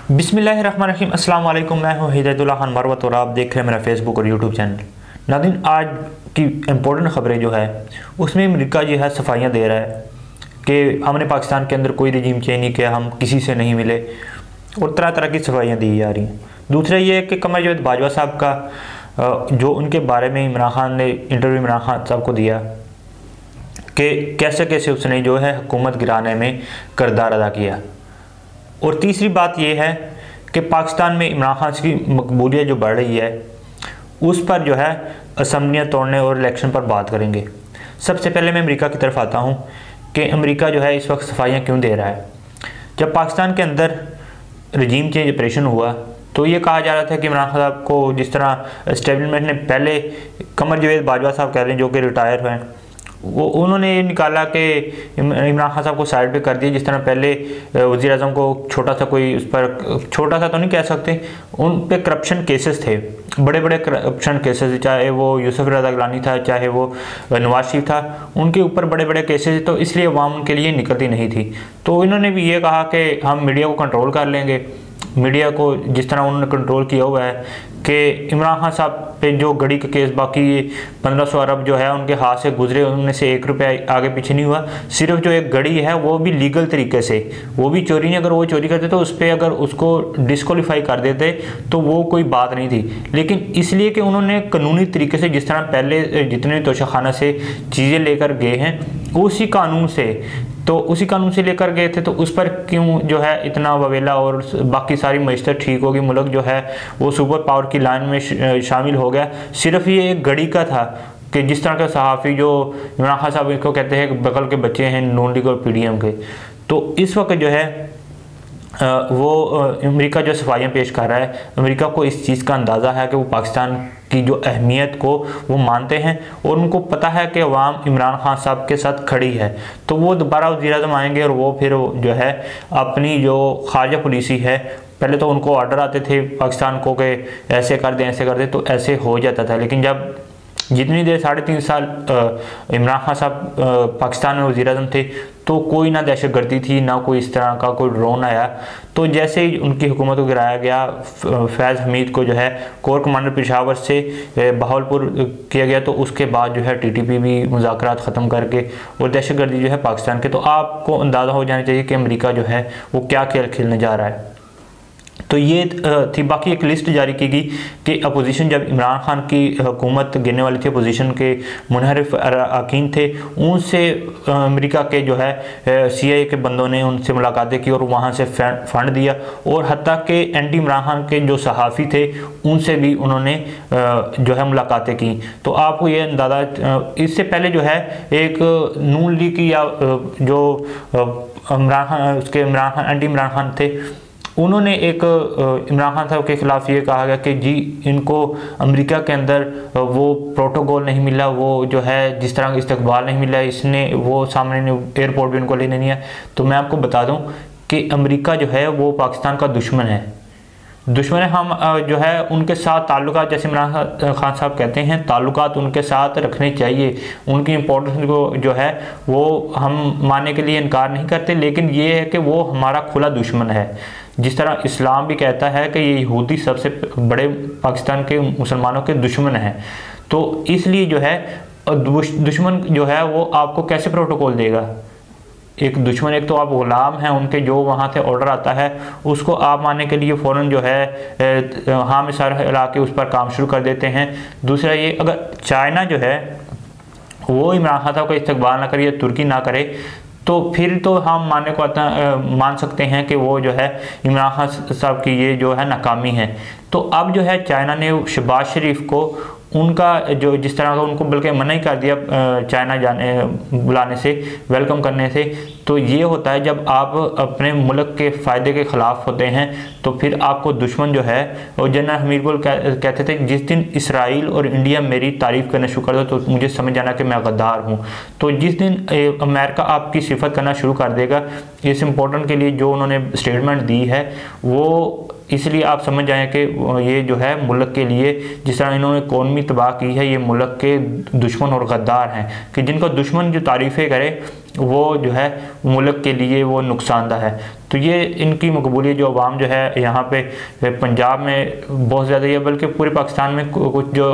बिस्मिल्लाहिर्रहमानिर्रहीम। अस्सलाम वालेकुम। मैं हूं हिदायतुल्लाह खान मरवत और आप देख रहे हैं मेरा फेसबुक और यूट्यूब चैनल। नाज़रीन, आज की इम्पोर्टेंट खबरें जो है उसमें अमेरिका जो है सफाइयाँ दे रहा है कि हमने पाकिस्तान के अंदर कोई रजीम चेंज नहीं किया, हम किसी से नहीं मिले, और तरह तरह की सफाइयाँ दी जा रही हैं। दूसरा ये है कि कमर जावेद बाजवा साहब का जो उनके बारे में इमरान खान ने इंटरव्यू इमरान खान साहब को दिया कि कैसे कैसे उसने जो है हुकूमत गिराने में किरदार अदा किया। और तीसरी बात यह है कि पाकिस्तान में इमरान खान की मकबूलियत जो बढ़ रही है उस पर जो है असम्बलियाँ तोड़ने और इलेक्शन पर बात करेंगे। सबसे पहले मैं अमेरिका की तरफ आता हूँ कि अमेरिका जो है इस वक्त सफाइयाँ क्यों दे रहा है। जब पाकिस्तान के अंदर रजीम चेंज ऑपरेशन हुआ तो ये कहा जा रहा था कि इमरान खान साहब को, जिस तरह इस्टेबलिशमेंट ने पहले कमर जावेद बाजवा साहब कह रहे हैं जो कि रिटायर हैं, वो उन्होंने ये निकाला कि इमरान खान साहब को साइड पे कर दिया। जिस तरह पहले वज़ीर आज़म को छोटा सा कोई उस पर, छोटा सा तो नहीं कह सकते, उन पे करप्शन केसेस थे, बड़े बड़े करप्शन केसेस, चाहे वो यूसुफ रज़ा गिलानी था, चाहे वो नवाज शरीफ था, उनके ऊपर बड़े बड़े केसेस, तो इसलिए अवाम उनके लिए निकलती नहीं थी। तो इन्होंने भी ये कहा कि हम मीडिया को कंट्रोल कर लेंगे। मीडिया को जिस तरह उन्होंने कंट्रोल किया हुआ है कि इमरान खान साहब पे जो गड़ी का केस, बाकी 1500 अरब जो है उनके हाथ से गुजरे, उनमें से 1 रुपया आगे पीछे नहीं हुआ। सिर्फ जो एक गड़ी है वो भी लीगल तरीके से, वो भी चोरी नहीं, अगर वो चोरी करते तो उस पर अगर उसको डिस्क्वालीफाई कर देते तो वो कोई बात नहीं थी। लेकिन इसलिए कि उन्होंने कानूनी तरीके से, जिस तरह पहले जितने तोशाखाना से चीज़ें लेकर गए हैं उसी कानून से लेकर गए थे, तो उस पर क्यों जो है इतना ववेला, और बाकी सारी मईशत ठीक होगी, मुल्क जो है वो सुपर पावर की लाइन में शामिल हो गया। सिर्फ ये एक घड़ी का था कि जिस तरह के सहाफ़ी जो इमरान खान साहब इनको कहते हैं बगल के बच्चे हैं नून लीग और पीडीएम के, तो इस वक्त जो है वो अमेरिका जो सफाइयाँ पेश कर रहा है। अमेरिका को इस चीज़ का अंदाज़ा है कि वो पाकिस्तान की जो अहमियत को वो मानते हैं और उनको पता है कि अवाम इमरान खान साहब के साथ खड़ी है, तो वो दोबारा वज़ीर-ए-आज़म आएंगे और वो फिर जो है अपनी जो खारजा पॉलिसी है, पहले तो उनको ऑर्डर आते थे पाकिस्तान को कि ऐसे कर दें, तो ऐसे हो जाता था। लेकिन जब जितनी देर 3.5 साल इमरान खान साहब पाकिस्तान में वज़ीर-ए-आज़म थे तो कोई ना दहशतगर्दी थी, ना कोई इस तरह का कोई ड्रोन आया। तो जैसे ही उनकी हुकूमत को गिराया गया, फैज़ हमीद को जो है कोर कमांडर पेशावर से बहावलपुर किया गया, तो उसके बाद जो है टीटीपी भी मुज़ाकरात ख़त्म करके और दहशतगर्दी जो है पाकिस्तान के, तो आपको अंदाज़ा हो जाना चाहिए कि अमेरिका जो है वो क्या खेल खेलने जा रहा है। तो ये थी। बाकी एक लिस्ट जारी की गई कि अपोजिशन, जब इमरान खान की हुकूमत गिरने वाली थी, अपोजिशन के मुनहरिफ अरकान थे, उनसे अमेरिका के जो है CIA के बंदों ने उनसे मुलाकातें की और वहाँ से फ़ंड दिया, और हत्ता के एंटी इमरान खान के जो सहाफ़ी थे उनसे भी उन्होंने जो है मुलाकातें की। तो आपको ये अंदाज़ा, इससे पहले जो है एक नून लीग की, या जो इमरान खान, उसके इमरान खान एंटी इमरान खान थे, उन्होंने एक इमरान खान साहब के ख़िलाफ़ ये कहा गया कि जी इनको अमेरिका के अंदर वो प्रोटोकॉल नहीं मिला, वो जो है जिस तरह का इस्तकबाल नहीं मिला, इसने वो सामने एयरपोर्ट भी उनको लेने नहीं है। तो मैं आपको बता दूं कि अमेरिका जो है वो पाकिस्तान का दुश्मन है। हम जो है उनके साथ ताल्लुकात, जैसे इमरान खान साहब कहते हैं, ताल्लुकात उनके साथ रखने चाहिए। उनकी इम्पोर्टेंस को जो है वो हम मानने के लिए इनकार नहीं करते, लेकिन ये है कि वो हमारा खुला दुश्मन है। जिस तरह इस्लाम भी कहता है कि ये यहूदी सबसे बड़े पाकिस्तान के मुसलमानों के दुश्मन हैं, तो इसलिए जो है दुश्मन जो है वो आपको कैसे प्रोटोकॉल देगा। एक दुश्मन, एक तो आप गुलाम हैं उनके, जो वहाँ से ऑर्डर आता है उसको आप मानने के लिए फ़ौरन जो है हाँ में सर हिला के उस पर काम शुरू कर देते हैं। दूसरा ये, अगर चाइना जो है वो इमरान खान साहब का इस्तकबाल ना करे या तुर्की ना करे, तो फिर तो हम मानने को मान सकते हैं कि वो जो है इमरान खान साहब की ये जो है नाकामी है। तो अब जो है चाइना ने शहबाज शरीफ को उनका जो जिस तरह का उनको बल्कि मना ही कर दिया चाइना बुलाने से, वेलकम करने से। तो ये होता है जब आप अपने मुल्क के फ़ायदे के ख़िलाफ़ होते हैं तो फिर आपको दुश्मन जो है, और जनरल हमीरपुर कहते थे जिस दिन इसराइल और इंडिया मेरी तारीफ़ करना शुरू कर दो तो मुझे समझ जाना कि मैं गद्दार हूँ। तो जिस दिन अमेरिका आपकी सिफत करना शुरू कर देगा, इस इम्पोर्टेंट के लिए जो उन्होंने स्टेटमेंट दी है वो इसलिए आप समझ जाएं कि ये जो है मुल्क के लिए, जिस तरह इन्होंने इकॉनमी तबाह की है, ये मुल्क के दुश्मन और गद्दार हैं कि जिनको दुश्मन जो तारीफ़ें करे वो जो है मुल्क के लिए वो नुकसानदा है। तो ये इनकी मकबूलियत जो अवाम जो है यहाँ पे पंजाब में बहुत ज़्यादा है, बल्कि पूरे पाकिस्तान में कुछ जो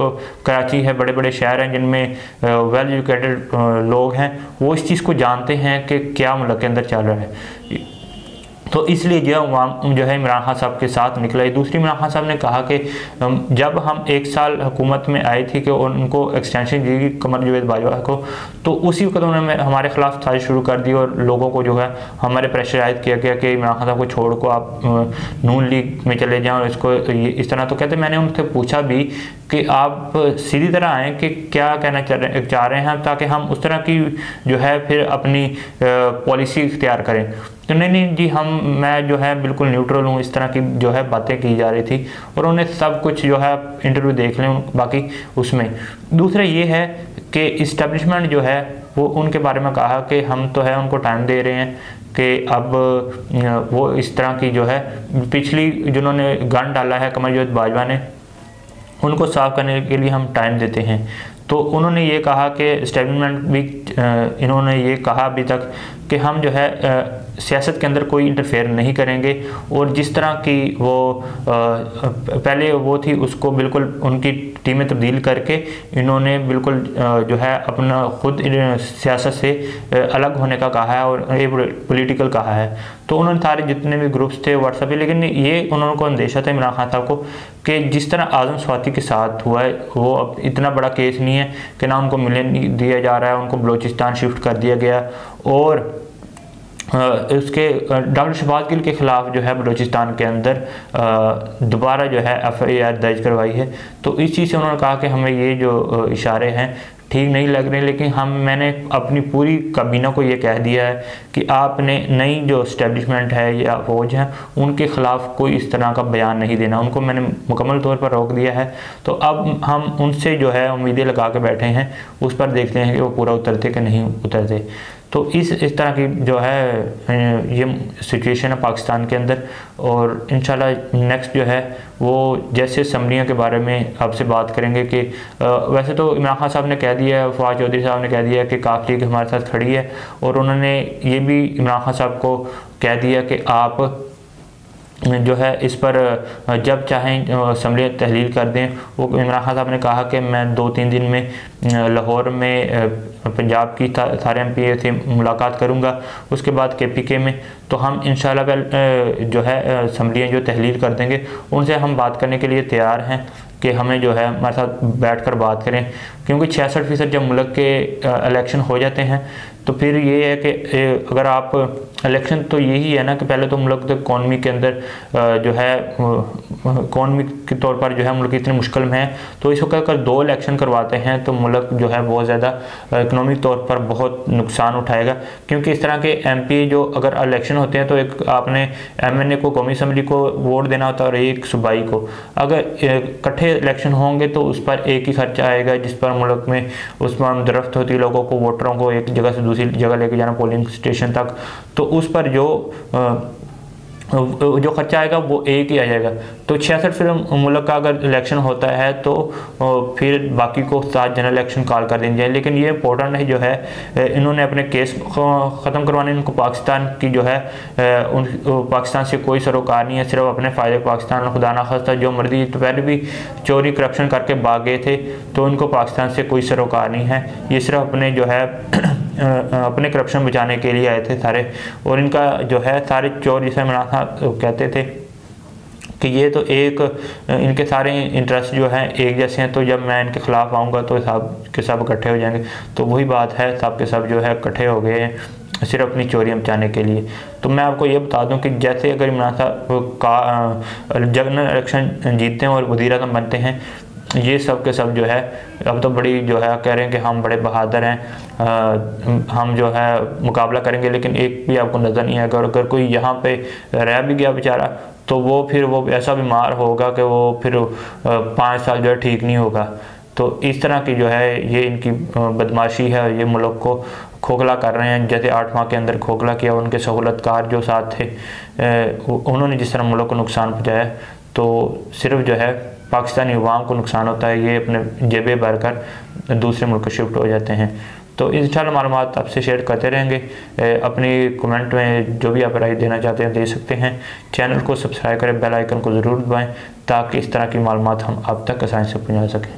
कराची है, बड़े बड़े शहर हैं जिनमें वेल एजुकेटेड लोग हैं, वो इस चीज़ को जानते हैं कि क्या मुल्क के अंदर चल रहा है। तो इसलिए जो है इमरान खान साहब के साथ निकला। दूसरी, इमरान खान साहब ने कहा कि जब हम 1 साल हुकूमत में आए थे कि उनको एक्सटेंशन दी कमर जावेद बाजवा को, तो उसी वक्त उन्होंने हमारे खिलाफ साजिश शुरू कर दी और लोगों को जो है हमारे प्रेशराइज किया गया कि इमरान खान साहब को छोड़ को आप नून लीग में चले जाएँ और इसको इस तरह। तो कहते मैंने उनसे पूछा भी कि आप सीधी तरह आएँ कि क्या कहना चाह रहे हैं, ताकि हम उस तरह की जो है फिर अपनी पॉलिसी इख्तियार करें। तो नहीं जी, मैं जो है बिल्कुल न्यूट्रल हूँ, इस तरह की जो है बातें की जा रही थी और उन्हें सब कुछ जो है इंटरव्यू देख लें बाकी उसमें। दूसरा ये है कि इस्टेब्लिशमेंट जो है वो उनके बारे में कहा कि हम तो है उनको टाइम दे रहे हैं कि अब वो इस तरह की जो है पिछली जिन्होंने गन डाला है कमर जावेद बाजवा ने, उनको साफ करने के लिए हम टाइम देते हैं। तो उन्होंने ये कहा कि एस्टेब्लिशमेंट भी इन्होंने ये कहा अभी तक कि हम जो है सियासत के अंदर कोई इंटरफेयर नहीं करेंगे और जिस तरह की वो पहले वो थी उसको बिल्कुल उनकी टीमें तब्दील करके इन्होंने बिल्कुल जो है अपना खुद सियासत से अलग होने का कहा है और पॉलिटिकल कहा है। तो उन्होंने सारे जितने भी ग्रुप्स थे व्हाट्सएप पे, लेकिन ये उन्होंने को अंदेशा था इमरान खान साहब को कि जिस तरह आज़म स्वाति के साथ हुआ है वो अब इतना बड़ा केस नहीं है कि ना उनको मिलने दिया जा रहा है, उनको बलूचिस्तान शिफ्ट कर दिया गया और उसके डॉक्टर शहबाज गिल के ख़िलाफ़ जो है बलूचिस्तान के अंदर दोबारा जो है FIR दर्ज करवाई है। तो इस चीज़ से उन्होंने कहा कि हमें ये जो इशारे हैं ठीक नहीं लग रहे, लेकिन मैंने अपनी पूरी काबीना को ये कह दिया है कि आपने नई जो इस्टेब्लिशमेंट है या फौज है उनके ख़िलाफ़ कोई इस तरह का बयान नहीं देना, उनको मैंने मुकम्मल तौर पर रोक दिया है। तो अब हम उनसे जो है उम्मीदें लगा के बैठे हैं, उस पर देखते हैं कि वो पूरा उतरते कि नहीं उतरते। तो इस तरह की जो है ये सिचुएशन है पाकिस्तान के अंदर और इंशाल्लाह नेक्स्ट जो है वो जैसे असम्बलियों के बारे में आपसे बात करेंगे कि वैसे तो इमरान खान साहब ने कह दिया है, फवाद चौधरी साहब ने कह दिया कि काफ़ी लीग हमारे साथ खड़ी है और उन्होंने ये भी इमरान खान साहब को कह दिया कि आप जो है इस पर जब चाहें असम्बली तहलील कर दें। वो इमरान खान साहब ने कहा कि मैं 2-3 दिन में लाहौर में पंजाब की सारे MPA से मुलाकात करूंगा, उसके बाद KPK में। तो हम इंशाल्लाह जो है असम्बलियाँ जो तहलील कर देंगे उनसे हम बात करने के लिए तैयार हैं कि हमें जो है हमारे साथ बैठकर बात करें, क्योंकि 66% जब मुल्क के इलेक्शन हो जाते हैं तो फिर ये है कि अगर आप इलेक्शन तो यही है ना कि पहले तो मुल्क इकॉनमी के अंदर जो है इकॉनमी के तौर पर जो है मुल्क इतनी मुश्किल में है, तो इस वक्त अगर 2 इलेक्शन करवाते हैं तो मुल्क जो है बहुत ज़्यादा इकनॉमिक तौर पर बहुत नुकसान उठाएगा। क्योंकि इस तरह के MPA जो अगर इलेक्शन होते हैं तो एक आपने MNA को कौमी असम्बली को वोट देना होता है और एक सूबाई को, अगर इकट्ठे इलेक्शन होंगे तो उस पर एक ही खर्चा आएगा जिस पर मुल्क में उस पर मुद्रफ्त होती है लोगों को, वोटरों को एक जगह से दूसरी जगह लेके जाना पोलिंग स्टेशन तक, तो उस पर जो खर्चा आएगा वो एक ही आ जाएगा। तो 66% मुल्क का अगर इलेक्शन होता है तो फिर बाकी को 7 जनरल इलेक्शन कॉल कर देंगे। लेकिन ये इंपॉर्टेंट है जो है इन्होंने अपने केस ख़त्म करवाने, इनको पाकिस्तान की जो है पाकिस्तान से कोई सरोकार नहीं है, सिर्फ अपने फ़ायदे पाकिस्तान खुदा ना खास्ता जो मर्जी तो पहले भी चोरी करप्शन करके भाग गए थे, तो इनको पाकिस्तान से कोई सरोकार नहीं है। ये सिर्फ अपने जो है अपने करप्शन बचाने के लिए आए थे सारे, और इनका जो है सारे चोर जिसे इमरान खान कहते थे कि ये तो एक इनके सारे इंटरेस्ट जो हैं एक जैसे हैं, तो जब मैं इनके ख़िलाफ़ आऊँगा तो सब के सब इकट्ठे हो जाएंगे। तो वही बात है, सब के सब जो है इकट्ठे हो गए हैं सिर्फ अपनी चोरी मचाने के लिए। तो मैं आपको ये बता दूं कि जैसे अगर इमरान साहब का जनरल इलेक्शन जीतते हैं और वज़ीर आज़म बनते हैं, ये सब के सब जो है अब तो बड़ी जो है कह रहे हैं कि हम बड़े बहादुर हैं, हम जो है मुकाबला करेंगे, लेकिन एक भी आपको नज़र नहीं आएगा। और अगर कोई यहाँ पे रह भी गया बेचारा तो वो फिर वो ऐसा बीमार होगा कि वो फिर 5 साल जो है ठीक नहीं होगा। तो इस तरह की जो है ये इनकी बदमाशी है और ये मुल्क को खोखला कर रहे हैं। जैसे 8 माह के अंदर खोखला किया, उनके सहूलतकार जो साथ थे उन्होंने जिस तरह मुल्क को नुकसान पहुँचाया, तो सिर्फ जो है पाकिस्तानी अवाम को नुकसान होता है, ये अपने जेबें भर कर दूसरे मुल्क शिफ्ट हो जाते हैं। तो इंशाल्लाह मालूमात आपसे शेयर करते रहेंगे। अपनी कमेंट में जो भी आप राय देना चाहते हैं दे सकते हैं। चैनल को सब्सक्राइब करें, बेल आइकन को ज़रूर दबाएँ ताकि इस तरह की मालूमात हम आप तक आसानी से पहुँचा सकें।